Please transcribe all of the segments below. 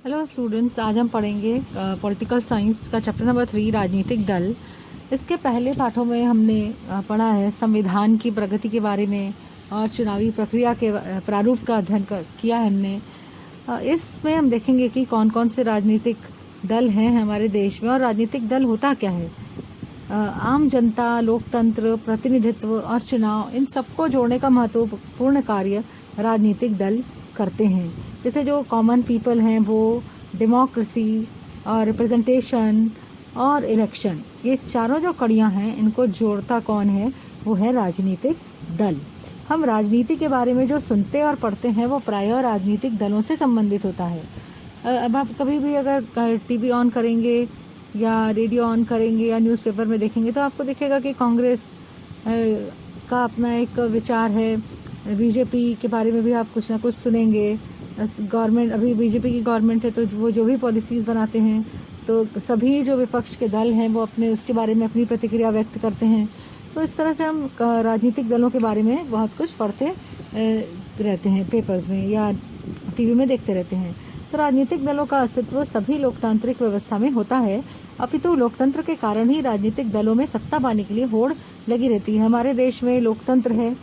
Hello students, आज हम पढ़ेंगे पॉलिटिकल साइंस का चैप्टर नंबर 3 राजनीतिक दल। इसके पहले पाठों में हमने पढ़ा है संविधान की प्रगति के बारे में और चुनावी प्रक्रिया के प्रारूप का अध्ययन किया है हमने। इसमें हम देखेंगे कि कौन कौन से राजनीतिक दल हैं हमारे देश में और राजनीतिक दल होता क्या है। आम जनता, लोकतंत्र, प्रतिनिधित्व और चुनाव, इन सबको जोड़ने का महत्वपूर्ण कार्य राजनीतिक दल करते हैं। जैसे जो कॉमन पीपल हैं वो डेमोक्रेसी और रिप्रेजेंटेशन और इलेक्शन, ये चारों जो कड़ियाँ हैं इनको जोड़ता कौन है, वो है राजनीतिक दल। हम राजनीति के बारे में जो सुनते और पढ़ते हैं वो प्रायः राजनीतिक दलों से संबंधित होता है। अब आप कभी भी अगर टीवी ऑन करेंगे या रेडियो ऑन करेंगे या न्यूज़पेपर में देखेंगे तो आपको दिखेगा कि कांग्रेस का अपना एक विचार है। बीजेपी के बारे में भी आप कुछ ना कुछ सुनेंगे। गवर्नमेंट, अभी बीजेपी की गवर्नमेंट है तो वो जो भी पॉलिसीज़ बनाते हैं तो सभी जो विपक्ष के दल हैं वो अपने उसके बारे में अपनी प्रतिक्रिया व्यक्त करते हैं। तो इस तरह से हम राजनीतिक दलों के बारे में बहुत कुछ पढ़ते रहते हैं पेपर्स में या टीवी में देखते रहते हैं। तो राजनीतिक दलों का अस्तित्व सभी लोकतांत्रिक व्यवस्था में होता है, अपितु लोकतंत्र के कारण ही राजनीतिक दलों में सत्ता पाने के लिए होड़ लगी रहती है। हमारे देश में लोकतंत्र है,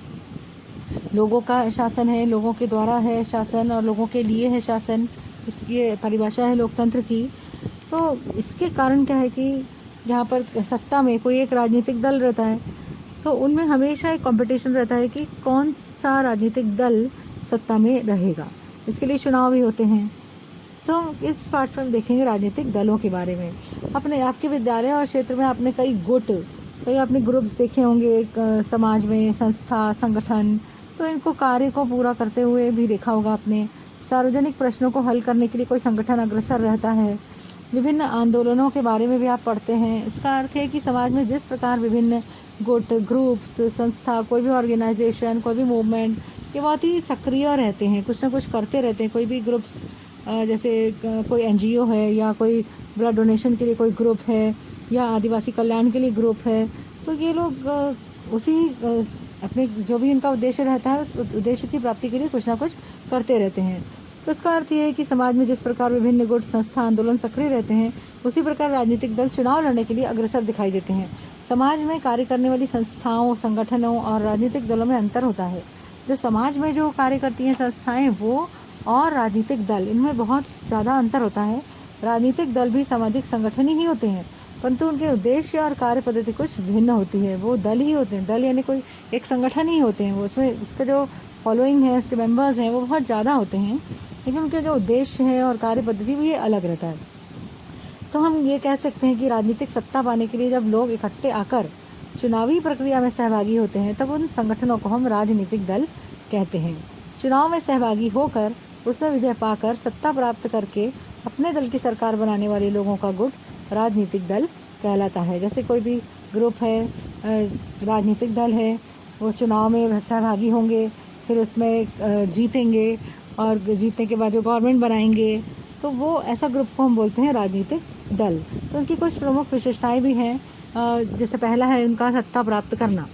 लोगों का शासन है, लोगों के द्वारा है शासन और लोगों के लिए है शासन, इसकी परिभाषा है लोकतंत्र की। तो इसके कारण क्या है कि यहाँ पर सत्ता में कोई एक राजनीतिक दल रहता है तो उनमें हमेशा एक कंपटीशन रहता है कि कौन सा राजनीतिक दल सत्ता में रहेगा। इसके लिए चुनाव भी होते हैं। तो इस पाठ में हम देखेंगे राजनीतिक दलों के बारे में। अपने आपके विद्यालय और क्षेत्र में आपने कई आपने ग्रुप्स देखे होंगे, एक समाज में संस्था, संगठन, तो इनको कार्य को पूरा करते हुए भी देखा होगा आपने। सार्वजनिक प्रश्नों को हल करने के लिए कोई संगठन अग्रसर रहता है। विभिन्न आंदोलनों के बारे में भी आप पढ़ते हैं। इसका अर्थ है कि समाज में जिस प्रकार विभिन्न गुट, ग्रुप्स, संस्था, कोई भी ऑर्गेनाइजेशन, कोई भी मूवमेंट, ये बहुत ही सक्रिय रहते हैं, कुछ ना कुछ करते रहते हैं। कोई भी ग्रुप्स, जैसे कोई एनजीओ है या कोई ब्लड डोनेशन के लिए कोई ग्रुप है या आदिवासी कल्याण के लिए ग्रुप है, तो ये लोग उसी अपने जो भी इनका उद्देश्य रहता है उस उद्देश्य की प्राप्ति के लिए कुछ ना कुछ करते रहते हैं। तो इसका अर्थ ये है कि समाज में जिस प्रकार विभिन्न गुट, संस्था, आंदोलन सक्रिय रहते हैं, उसी प्रकार राजनीतिक दल चुनाव लड़ने के लिए अग्रसर दिखाई देते हैं। समाज में कार्य करने वाली संस्थाओं, संगठनों और राजनीतिक दलों में अंतर होता है। जो समाज में जो कार्य करती हैं संस्थाएं वो और राजनीतिक दल, इनमें बहुत ज़्यादा अंतर होता है। राजनीतिक दल भी सामाजिक संगठन ही होते हैं, परंतु उनके उद्देश्य और कार्य पद्धति कुछ भिन्न होती है। वो दल ही होते हैं, दल यानी कोई एक संगठन ही होते हैं। वो उसमें उसका जो फॉलोइंग है, उसके मेंबर्स हैं वो बहुत ज़्यादा होते हैं, लेकिन उनके जो उद्देश्य है और कार्य पद्धति भी अलग रहता है। तो हम ये कह सकते हैं कि राजनीतिक सत्ता पाने के लिए जब लोग इकट्ठे आकर चुनावी प्रक्रिया में सहभागी होते हैं तब उन संगठनों को हम राजनीतिक दल कहते हैं। चुनाव में सहभागी होकर उसमें विजय पाकर सत्ता प्राप्त करके अपने दल की सरकार बनाने वाले लोगों का गुट राजनीतिक दल कहलाता है। जैसे कोई भी ग्रुप है, राजनीतिक दल है, वो चुनाव में सहभागी होंगे, फिर उसमें जीतेंगे और जीतने के बाद जो गवर्नमेंट बनाएंगे, तो वो ऐसा ग्रुप को हम बोलते हैं राजनीतिक दल। तो उनकी कुछ प्रमुख विशेषताएं भी हैं। जैसे पहला है उनका सत्ता प्राप्त करना।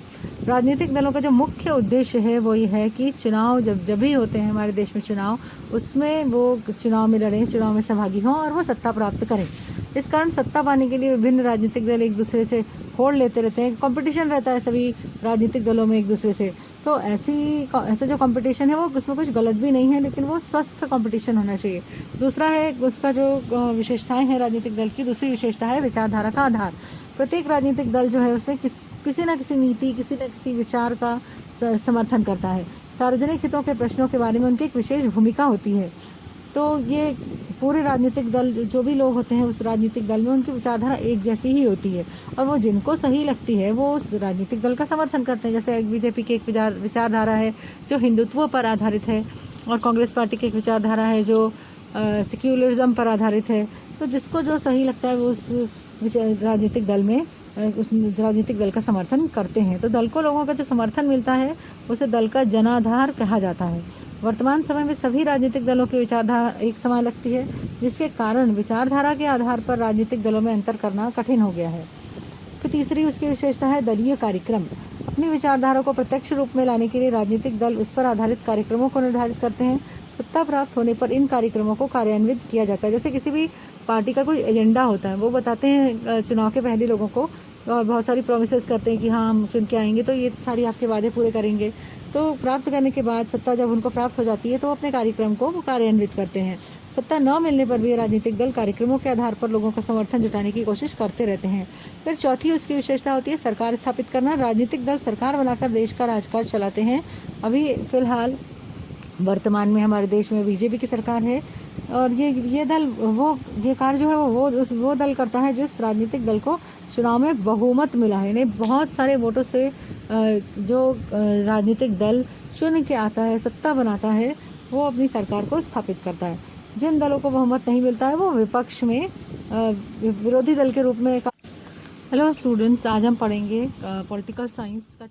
राजनीतिक दलों का जो मुख्य उद्देश्य है वो ये है कि चुनाव जब भी होते हैं हमारे देश में चुनाव, उसमें वो चुनाव में लड़ें, चुनाव में सहभागी हों और वो सत्ता प्राप्त करें। इस कारण सत्ता पाने के लिए विभिन्न राजनीतिक दल एक दूसरे से होड़ लेते रहते हैं। कंपटीशन रहता है सभी राजनीतिक दलों में एक दूसरे से। तो ऐसा जो कंपटीशन है वो उसमें कुछ गलत भी नहीं है, लेकिन वो स्वस्थ कंपटीशन होना चाहिए। दूसरा है उसका जो विशेषताएं हैं राजनीतिक दल की, दूसरी विशेषता है विचारधारा का आधार। प्रत्येक राजनीतिक दल जो है उसमें किसी न किसी नीति, किसी न किसी विचार का समर्थन करता है। सार्वजनिक हितों के प्रश्नों के बारे में उनकी एक विशेष भूमिका होती है। तो ये पूरे राजनीतिक दल, जो भी लोग होते हैं उस राजनीतिक दल में, उनकी विचारधारा एक जैसी ही होती है और वो जिनको सही लगती है वो उस राजनीतिक दल का समर्थन करते हैं। जैसे बीजेपी की एक विचारधारा है जो हिंदुत्व पर आधारित है और कांग्रेस पार्टी की एक विचारधारा है जो सेक्युलरिज्म पर आधारित है। तो जिसको जो सही लगता है वो उस राजनीतिक दल में उस राजनीतिक दल का समर्थन करते हैं। तो दल को लोगों का जो समर्थन मिलता है उसे दल का जनाधार कहा जाता है। वर्तमान समय में सभी राजनीतिक दलों की विचारधारा एक समान लगती है, जिसके कारण विचारधारा के आधार पर राजनीतिक दलों में अंतर करना कठिन हो गया है। फिर तीसरी उसकी विशेषता है दलीय कार्यक्रम। अपनी विचारधारा को प्रत्यक्ष रूप में लाने के लिए राजनीतिक दल उस पर आधारित कार्यक्रमों को निर्धारित करते हैं। सत्ता प्राप्त होने पर इन कार्यक्रमों को कार्यान्वित किया जाता है। जैसे किसी भी पार्टी का कोई एजेंडा होता है, वो बताते हैं चुनाव के पहले लोगों को, और बहुत सारी प्रोमिसेस करते हैं कि हाँ हम चुन के आएंगे तो ये सारी आपके वादे पूरे करेंगे। तो प्राप्त करने के बाद सत्ता जब उनको प्राप्त हो जाती है तो अपने कार्यक्रम को वो कार्यान्वित करते हैं। सत्ता न मिलने पर भी राजनीतिक दल कार्यक्रमों के आधार पर लोगों का समर्थन जुटाने की कोशिश करते रहते हैं। फिर चौथी उसकी विशेषता होती है सरकार स्थापित करना। राजनीतिक दल सरकार बनाकर देश का राजकाज चलाते हैं। अभी फिलहाल वर्तमान में हमारे देश में बीजेपी की सरकार है, और ये दल ये कार्य जो है वो दल करता है जिस राजनीतिक दल को चुनाव में बहुमत मिला है। यानी बहुत सारे वोटों से जो राजनीतिक दल चुन के आता है, सत्ता बनाता है, वो अपनी सरकार को स्थापित करता है। जिन दलों को बहुमत नहीं मिलता है वो विपक्ष में विरोधी दल के रूप में। हेलो स्टूडेंट्स, आज हम पढ़ेंगे पॉलिटिकल साइंस का